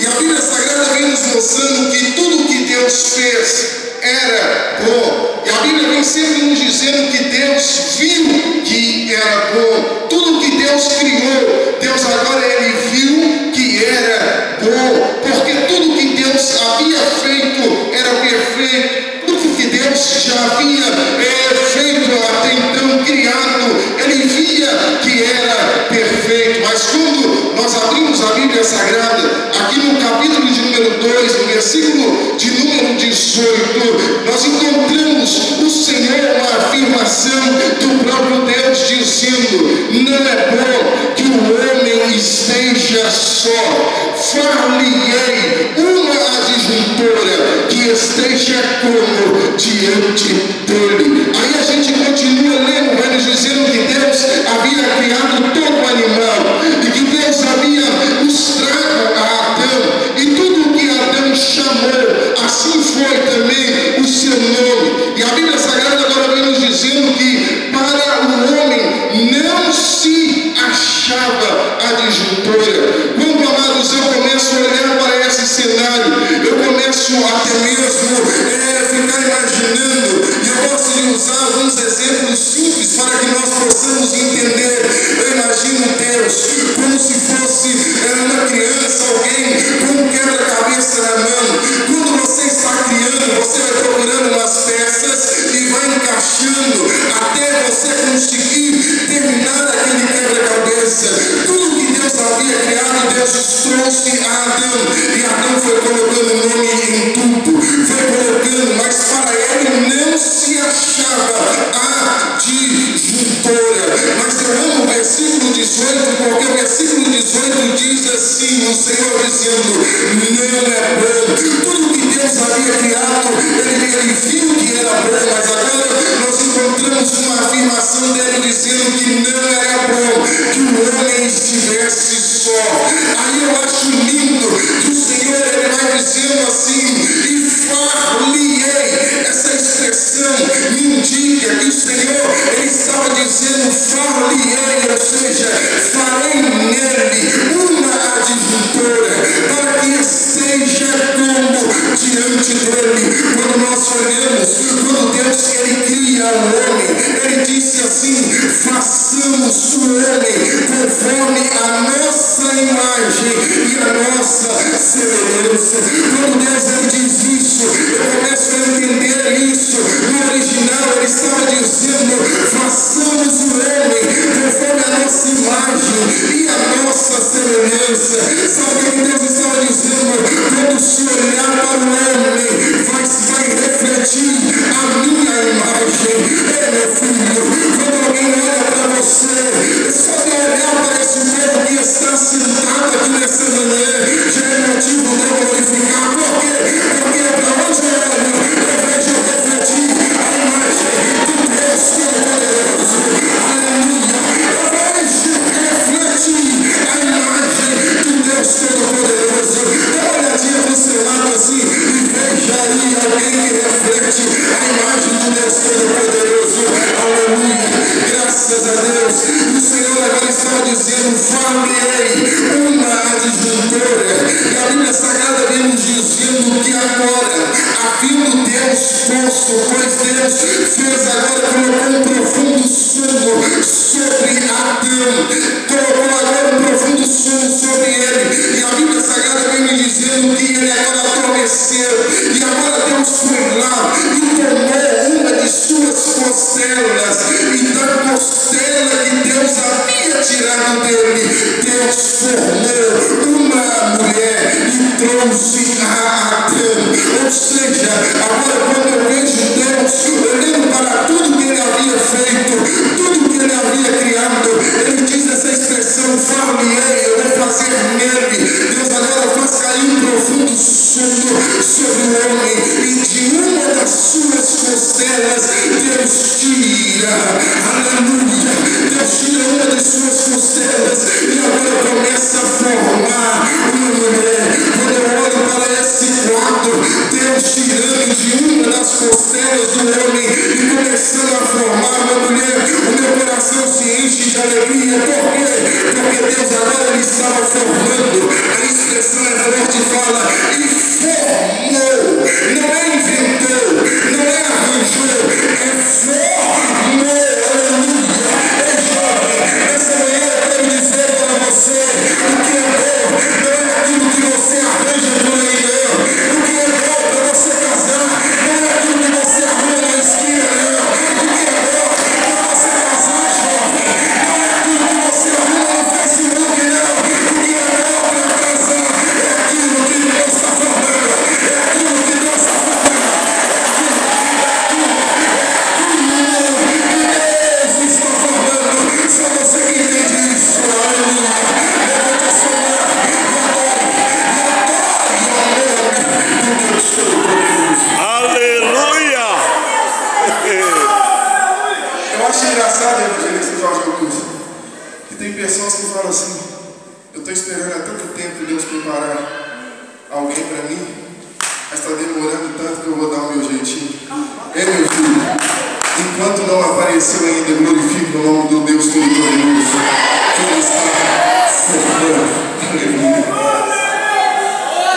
E a Bíblia Sagrada vem nos mostrando que tudo que Deus fez era bom. E a Bíblia vem sempre nos dizendo que Deus viu que era bom. Tudo que Deus criou, Deus agora ele viu que era bom. Porque tudo que Deus havia feito era perfeito. Tudo que Deus já havia feito até então, criado, ele via que era perfeito. Mas quando nós abrimos a Bíblia Sagrada, aqui no capítulo de número 2, no versículo de número 18, nós encontramos o Senhor, uma afirmação do próprio Deus dizendo: não é bom que o homem esteja só, far-lhe-ei uma adjuntora que esteja como diante dele. Aí a gente continua lendo, vai nos dizendo que Deus havia criado todo o animal e que Deus havia os trago a Adão, e tudo que Adão chamou, assim foi também o seu nome. E a Bíblia Sagrada agora vem nos dizendo que para o homem não se achava adjuntora. Quando, amados, eu começo a olhar para esse cenário, eu começo até mesmo ficar imaginando, e eu gosto de usar alguns exemplos simples para que nós possamos entender. Eu imagino Deus como se fosse uma criança, alguém com um quebra-cabeça na mão. Quando você está criando, você vai procurando umas peças e vai encaixando até você conseguir terminar aquele quebra-cabeça. Tudo que Deus havia criado, Deus trouxe a Adão, e Adão foi colocando nome em tudo, foi colocando, mas para ele não se achava adjuntora. Mas eu amo o versículo 18, porque o versículo 18 diz assim, o Senhor dizendo: não é bom. Tudo que Deus havia criado, ele viu que era bom, mas agora nós encontramos uma afirmação dele dizendo que não era bom que o homem estivesse só. Aí eu acho lindo que o Senhor ele vai dizendo assim: e far-lhe-ei. Essa expressão me indica que o Senhor ele estava dizendo far-lhe-ei, ou seja, farei nele uma adjuntora para que esteja como diante dele. Quando nós olhamos, quando Deus ele cria o homem, ele disse assim: façamos o homem conforme a nossa imagem e a nossa semelhança. Quando Deus ele diz isso, eu começo a entender isso. No original ele estava dizendo: façamos o homem conforme a nossa imagem e a nossa semelhança. Sabe o que Deus estava dizendo? Quando se olhar para o homem, vai refletir a minha imagem. Meu filho, quando alguém olha para você, só de olhar para esse povo que está sentado aqui nessa manhã, já é motivo de eu glorificar. Por quê? Porque para onde eu olho, eu vejo refletir a imagem do Deus Todo-Poderoso. Aleluia! Eu vejo refletir a imagem do Deus Todo-Poderoso. Dê uma olhadinha para o seu lado assim e veja aí alguém que reflete a imagem do Deus Todo-Poderoso. Aleluia! Graças a Deus. O Senhor agora estava dizendo: far-lhe-ei uma adjuntora. E a Bíblia Sagrada vem nos dizendo que agora, havendo Deus posto, pois Deus fez agora, colocou um profundo sono sobre Adão, colocou agora um profundo sono sobre ele. E a Bíblia Sagrada vem me dizendo que ele agora adormeceu. E agora Deus foi lá e tomou uma de suas costelas, e da costela que Deus havia tirado dele, Deus formou uma mulher e trouxe a Adão. Ou seja, agora quando eu vejo Deus olhando para tudo que ele havia feito, tudo que ele havia criado, ele diz essa expressão: far-lhe-ei, eu vou fazer nele. Deus agora faz cair um profundo sono sobre o homem, e de uma das suas costelas Deus tira, aleluia, Deus tira uma das suas costelas e agora começa a formar uma mulher. Quando eu olho para esse quadro, Deus tirando preparar alguém para mim, mas está demorando tanto que eu vou dar o meu jeitinho. É, meu filho, enquanto não apareceu ainda, glorifique o nome do Deus Todo-Poderoso, que Ele está formando.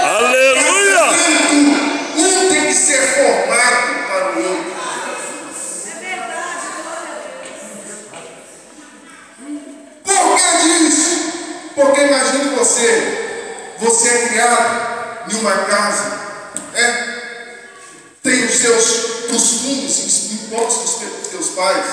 Aleluia! Um tem que ser formado para o outro. Por que disso? Porque imagine você é criado em uma casa, tem os seus costumes impostos pelos teus pais,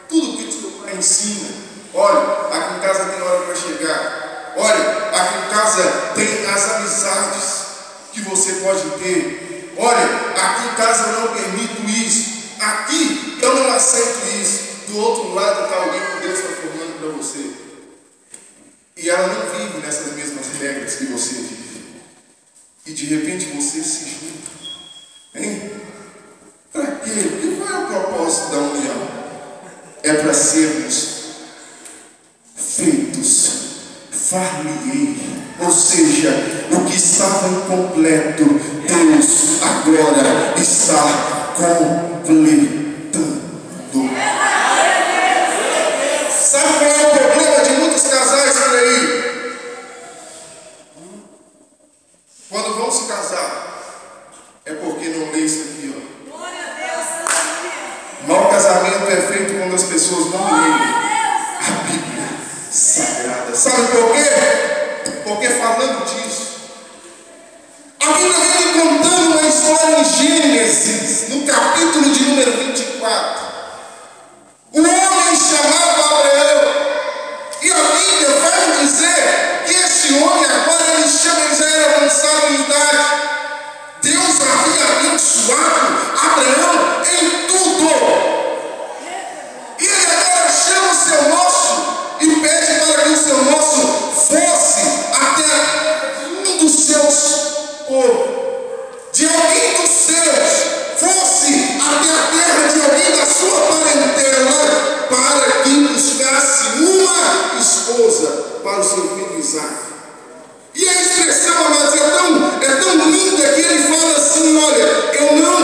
tudo que o teu pai ensina. Olha, aqui em casa tem hora para chegar. Olha, aqui em casa tem as amizades que você pode ter. Olha, aqui em casa eu não permito isso. Aqui eu não aceito isso. Do outro lado está alguém que Deus está formando para você. E ela não vive nessas mesmas regras que você vive. E de repente você se junta. Hein? Para quê? Porque qual é o propósito da união? É para sermos feitos far-lhe-ei. Ou seja, o que estava incompleto, Deus agora está completando. Sabe qual é o problema de muitos casais por aí? Quando vão se casar, é porque não lê isso aqui, ó. Mau casamento é feito quando as pessoas não leem a Bíblia Sagrada. Sabe por quê? Porque falando disso, a Bíblia vem me contando uma história em Gênesis, no capítulo de número 24. Um homem chamado Abraão. E a Bíblia vai dizer que esse homem agora ele já era avançado em idade. Deus havia abençoado Abraão em tudo. E ele agora chama o seu moço e pede para que o seu moço fosse até um dos seus povos, de alguém dos seus, fosse até a terra de alguém da sua parentela, para que buscasse uma esposa para o seu filho Isaac. E a expressão, amados, é tão linda que ele fala assim: olha, eu não,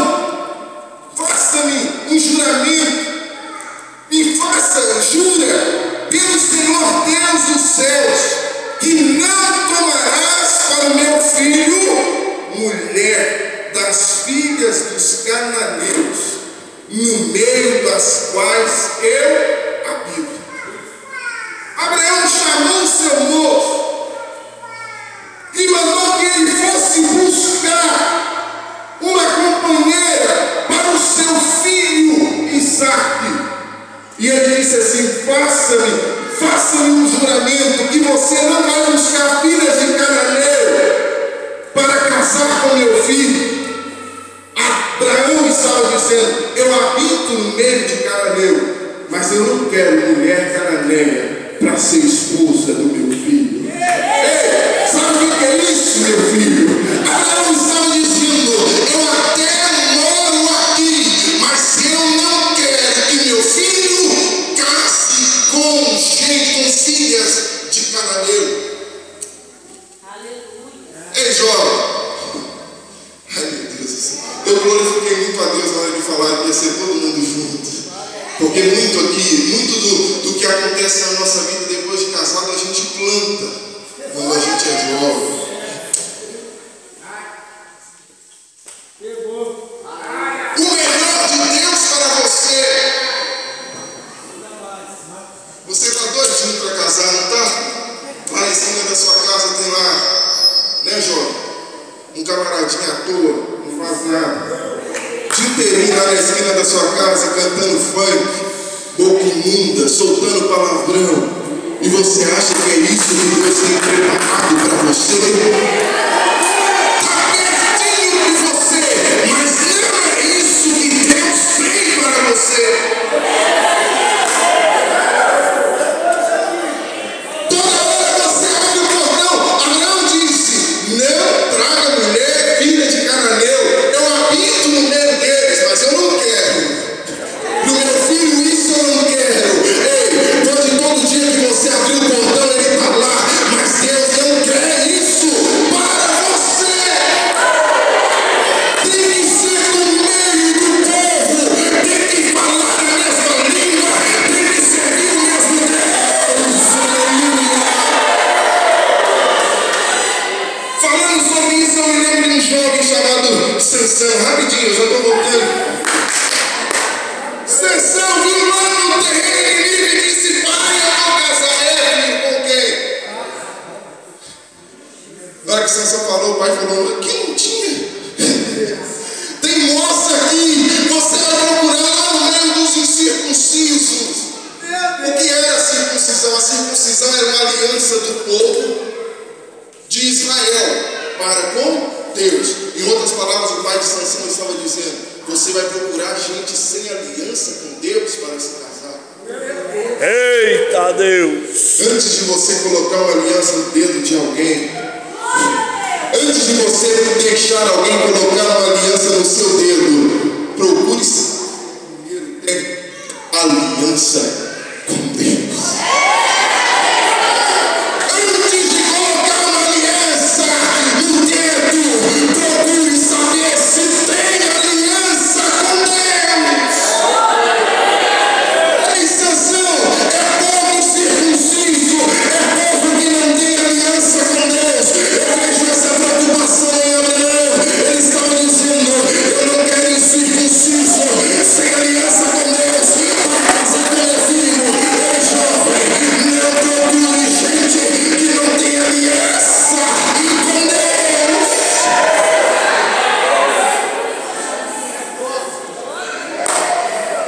faça-me um juramento, me faça, jura pelo Senhor Deus dos céus, que não tomarás para o meu filho mulher das filhas dos cananeus, no meio das quais eu habito. Abraão chamou seu moço e mandou que ele fosse buscar uma companheira para o seu filho Isaque. E ele disse assim: faça-me um juramento que você não vai buscar filhas de cananeu para casar com meu filho. Abraão estava dizendo: eu habito no meio de cananeu, mas eu não quero mulher cananeia para ser esposa do meu filho. Ei, sabe o que é isso, meu filho? Abraão estava dizendo: eu até moro aqui, mas eu não quero que meu filho case com filhas de cananeu. Aleluia. Ei, jovem. Ai, meu Deus do céu. Eu glorifiquei muito a Deus na hora de falar que ia ser todo mundo junto. Porque muito do que acontece na nossa vida depois de casado, a gente planta quando a gente é jovem. O melhor de Deus para você. Você está doidinho para casar, não está? Lá em cima da sua casa tem lá, né, jovem? Um camaradinho à toa, não faz nada. Dia inteirinho lá na esquina da sua casa cantando funk, boca imunda, soltando palavrão. E você acha que é isso que Deus tem preparado para você? Está pertinho de você, mas não é isso que Deus tem para você. Toda hora você abre o portão. Abraão disse: não traga mulher, filha de cananeu. Eu habito no meio deles, mas eu não quero. No meu filho, isso eu não quero. Ei, pode todo dia que você abrir o portão, ele está lá, mas Deus não quer Falando sobre isso, eu me lembro de um jovem chamado Sansão. Rapidinho, eu já estou voltando. Sansão viu lá no terreno inimigo e disse: pai, eu vou casar. Filho, com quem? Na hora que Sansão falou, o pai falou: que não tinha. Tem moça aqui, você vai procurar no meio dos incircuncisos. O que era a circuncisão? A circuncisão era uma aliança do povo de Israel para com Deus. Em outras palavras, o pai de Sansão estava dizendo: você vai procurar gente sem aliança com Deus para se casar. Eita Deus! Antes de você colocar uma aliança no dedo de alguém, antes de você deixar alguém colocar uma aliança no seu dedo, procure primeiro ter aliança com Deus. Antes de colocar uma aliança no dedo, procure saber se tem aliança com Deus. A exceção é povo circunciso, é povo que não tem aliança com Deus. Eu vejo essa preocupação em Abraão. Ele estava dizendo: eu não quero incircunciso sem aliança com Deus para casar com meu filho. Ei, jovem, não procure gente que não tem aliança com Deus.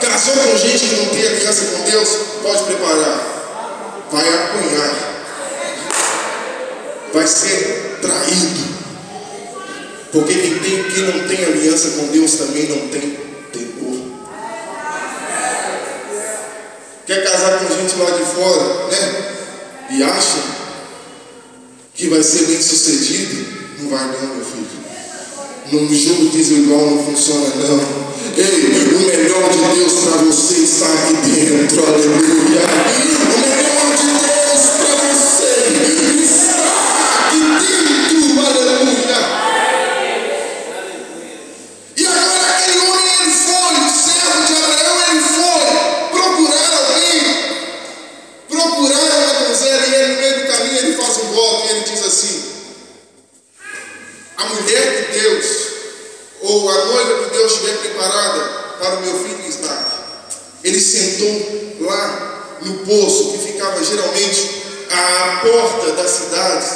Casou com gente que não tem aliança com Deus, pode preparar. Vai apanhar. Vai ser traído. Porque quem não tem aliança com Deus também não tem temor. Quer casar com gente lá de fora, né? E acha que vai ser bem sucedido? Não vai não, meu filho. No jogo desigual não funciona não. Ei, o melhor de Deus para você está aqui dentro, aleluia. O melhor de Deus para você está aqui dentro, aleluia. E agora aquele homem, ele foi, o servo de Abraão, ele foi procurar alguém, procurar uma donzela, e ele no meio do caminho ele faz um voto e ele diz assim: a mulher que Deus, ou a noiva que Deus tiver preparada para o meu filho Isaac. Ele sentou lá no poço que ficava geralmente à porta das cidades.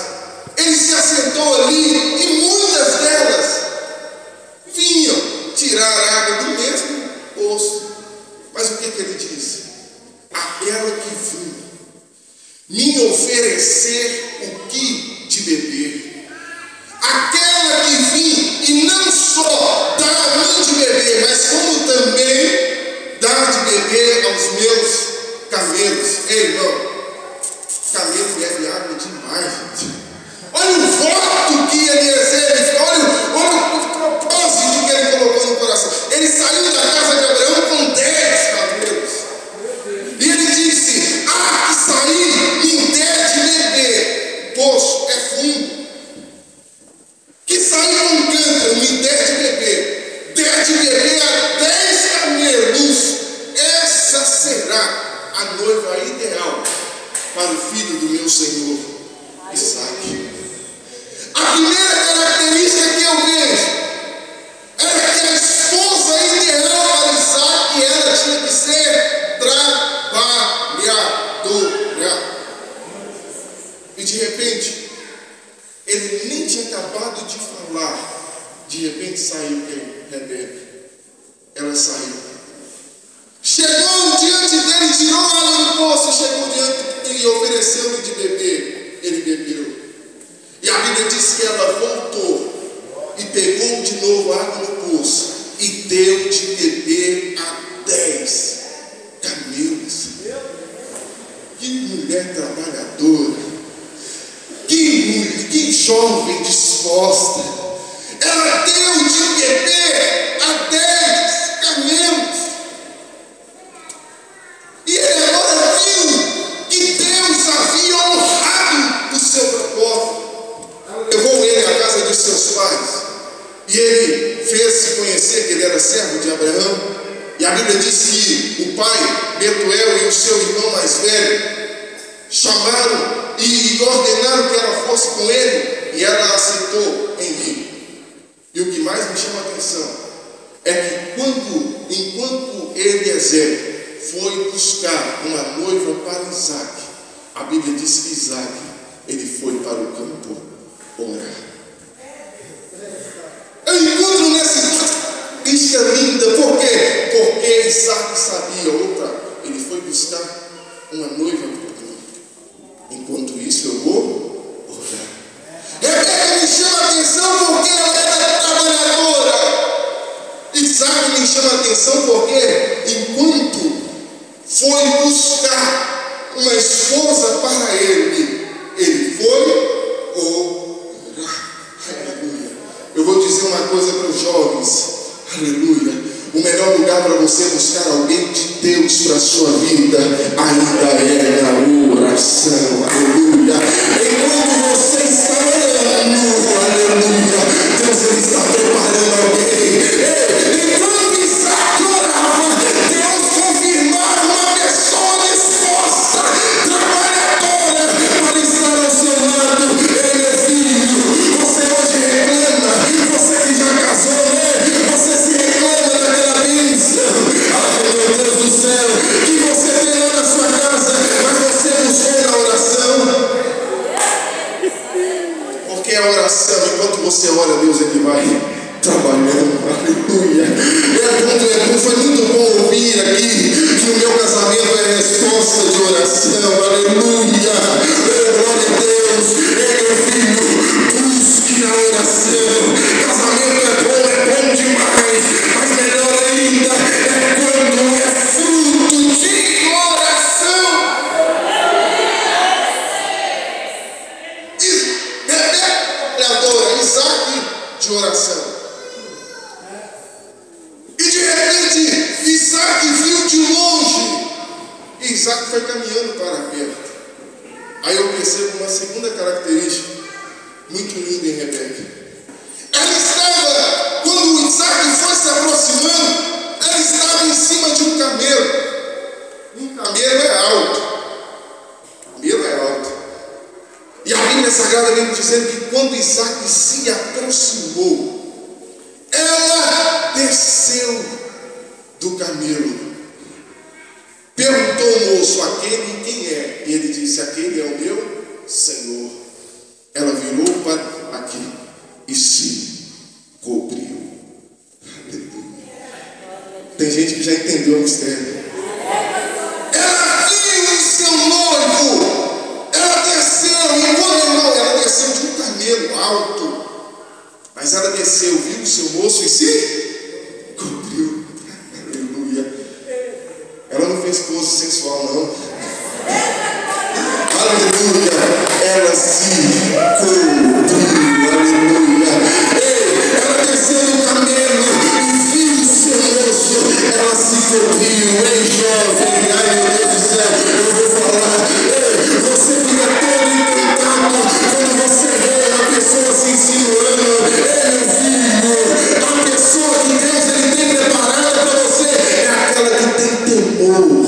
Ele se assentou ali e muitas delas vinham tirar água do mesmo poço. Mas o que ele disse? Aquela que vinha me oferecer o que de beber, aquela que vinha e não só dar a mim de beber, mas como também dar de beber aos meus camelos. Ei, irmão, camelo bebe água demais, gente. Olha o voto que Eliezer fez, olha o propósito que ele colocou no coração. Ele saiu da casa de Abraão com 10 camelos. E ele disse: que sair me der de beber. Poço é fundo. Que sair com um cântaro me der de beber a 10 camelos. Essa será a noiva ideal para o filho do meu Senhor Isaac. A primeira característica que eu vejo era que a esposa ideal para Isaac, ela tinha que ser trabalhadora. E de repente, ele nem tinha acabado de falar, de repente saiu quem? Rebeca. Ela saiu. Chegou diante dele, tirou água do poço, chegou diante dele e ofereceu-lhe de beber. Ele bebeu. E a Bíblia diz que ela voltou e pegou de novo água no poço e deu de beber a 10 camelos. Que mulher trabalhadora. Que jovem disposta. Ela deu de beber a 10 camelos. E ele agora viu que Deus havia honrado o seu propósito. Levou ele à casa de seus pais. E ele fez-se conhecer que ele era servo de Abraão. E a Bíblia diz que o pai, Betuel, e o seu irmão mais velho chamaram e ordenaram que ela fosse com ele. E ela se parasitou em mim. E o que mais me chama a atenção é que enquanto Eliezer foi buscar uma noiva para Isaac, a Bíblia diz que Isaac, ele foi para o campo orar. Eu encontro nessa história linda, por quê? Porque Isaac sabia, ele foi buscar uma noiva para mim. Enquanto isso eu vou orar. Rebeca me chama a atenção porque ela era trabalhadora. Isaac me chama a atenção porque enquanto foi buscar uma esposa para ele foi orar. Aleluia. Eu vou dizer uma coisa para os jovens. Aleluia. O melhor lugar para você buscar alguém de Deus para a sua vida ainda é na oração. Aleluia. Enquanto você está orando, aleluia, Deus ele está preparando alguém. Enquanto Isaac orava, Deus confirmava uma pessoa disposta, trabalhadora, para estar ao seu lado. Ele é filho. Você hoje reclama, você que já casou, né? Você se reclama daquela bênção. Ai, meu Deus do céu, que você tem lá na sua casa, mas você buscou na oração. Porque a oração, enquanto você ora, Deus ele vai trabalhando. Aleluia. Foi muito bom ouvir aqui que o meu casamento é resposta de oração. Aleluia. Glória a Deus. Meu filho, busque na oração. Casamento é bom demais, mas melhor ainda é quando é fruto de oração. Isaac de oração. E de repente Isaac viu de longe. E Isaac foi caminhando para perto. Aí eu percebo uma segunda característica muito linda em Rebeca. Ela estava, quando Isaac foi se aproximando, ela estava em cima de um camelo. Um camelo é alto. Camelo é alto. E a Bíblia Sagrada vem dizendo que quando Isaac se aproximou, ela desceu do camelo. Perguntou o moço, aquele quem é? E ele disse, aquele é o meu Senhor. Ela virou para aqui e se cobriu. Aleluia. Tem gente que já entendeu o mistério. Ela viu o seu noivo. Ela desceu, e quando ela desceu de um camelo alto, mas ela desceu, viu o seu moço e se cobriu. Aleluia. Ela não fez pose sensual, não. Aleluia. Ela se cobriu. Aleluia. Ela desceu do camelo e viu o seu moço. Ela se cobriu. Ei, jovem, ai meu Deus do céu, eu vou falar. Você fica todo encantado quando você vê uma pessoa se insinuando. Meu filho, a pessoa que Deus ele tem preparada para você é aquela que tem temor.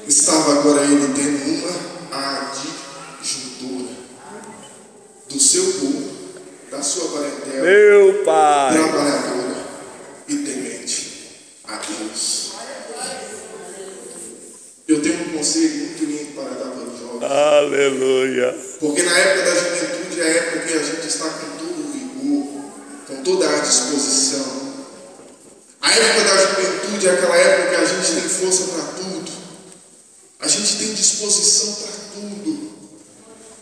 Estava agora ele tendo uma adjuntora do seu povo da sua parentela, Meu Pai. trabalhadora e temente a Deus. Eu tenho um conselho muito lindo para dar para os jovens. Aleluia. Porque na época da juventude é a época que a gente está com todo o vigor, com toda a disposição. A época da juventude é aquela época que a gente tem força para tudo. A gente tem disposição para tudo.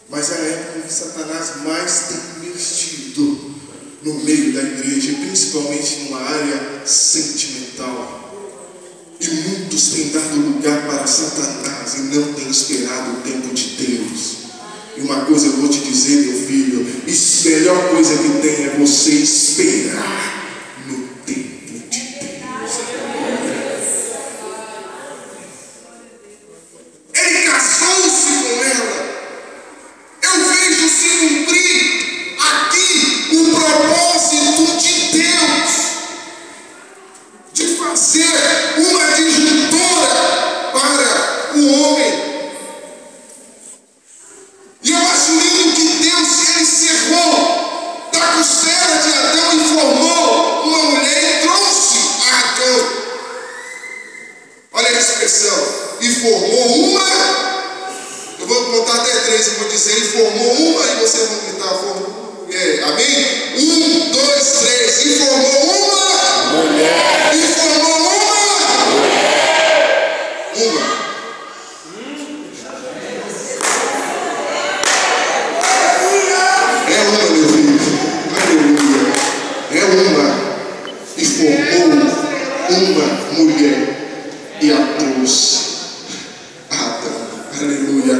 Mas é a época que Satanás mais tem investido no meio da igreja, principalmente numa área sentimental. E muitos têm dado lugar para Satanás e não têm esperado o tempo de Deus. E uma coisa eu vou te dizer, meu filho, a melhor coisa que tem é você esperar no tempo de Deus. Ele casou-se com ela. Eu vejo se cumprir aqui o propósito de Deus de fazer uma disjuntora para o homem. E eu acho lindo que Deus, ele cerrou da costela de Adão e formou uma mulher e trouxe a Adão. Olha a expressão. E formou uma. Eu vou contar até 3 e vou dizer. E formou uma e você vai gritar. Amém? 1, 2, 3. E formou uma mulher. E formou uma mulher. Uma. É uma, meu filho. Aleluia. É uma. E formou uma mulher. E a trouxe. Adão. Aleluia.